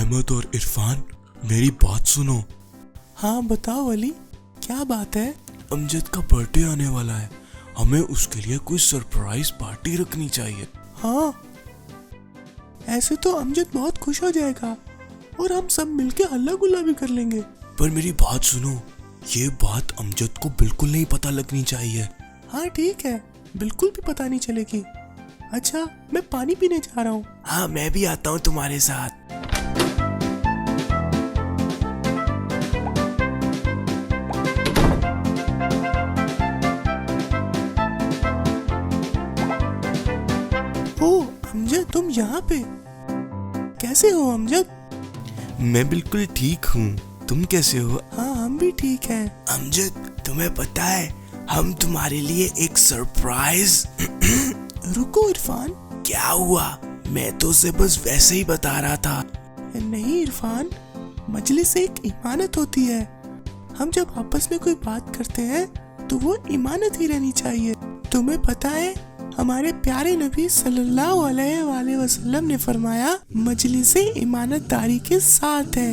अहमद और इरफान, मेरी बात सुनो। हाँ बताओ अली, क्या बात है? अमजद का बर्थडे आने वाला है, हमें उसके लिए कोई सरप्राइज पार्टी रखनी चाहिए। हाँ, ऐसे तो अमजद बहुत खुश हो जाएगा और हम सब मिलके हल्ला गुल्ला भी कर लेंगे। पर मेरी बात सुनो, ये बात अमजद को बिल्कुल नहीं पता लगनी चाहिए। हाँ ठीक है, बिल्कुल भी पता नहीं चलेगी। अच्छा, मैं पानी पीने जा रहा हूँ। हाँ, मैं भी आता हूँ तुम्हारे साथ। ओ अमजद, तुम यहाँ पे? कैसे हो अमजद? मैं बिल्कुल ठीक हूँ, तुम कैसे हो? हाँ, हम भी ठीक हैं। अमजद, तुम्हें पता है हम तुम्हारे लिए एक सरप्राइज। रुको इरफान। क्या हुआ? मैं तो उसे बस वैसे ही बता रहा था। नहीं इरफान, मजलिस एक इमानत होती है। हम जब आपस में कोई बात करते हैं तो वो इमानत ही रहनी चाहिए। तुम्हें पता है, हमारे प्यारे नबी सल्लल्लाहु अलैहि वसल्लम ने फरमाया, मजलिसें इमानतदारी के साथ है,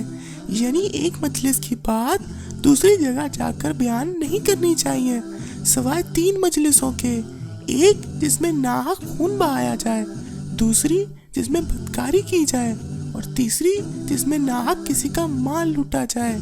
यानी एक मजलिस की बात दूसरी जगह जाकर बयान नहीं करनी चाहिए, सिवाय 3 मजलिसों के। एक जिसमें नाहक खून बहाया जाए, दूसरी जिसमें बदकारी की जाए और तीसरी जिसमें नाहक किसी का माल लूटा जाए।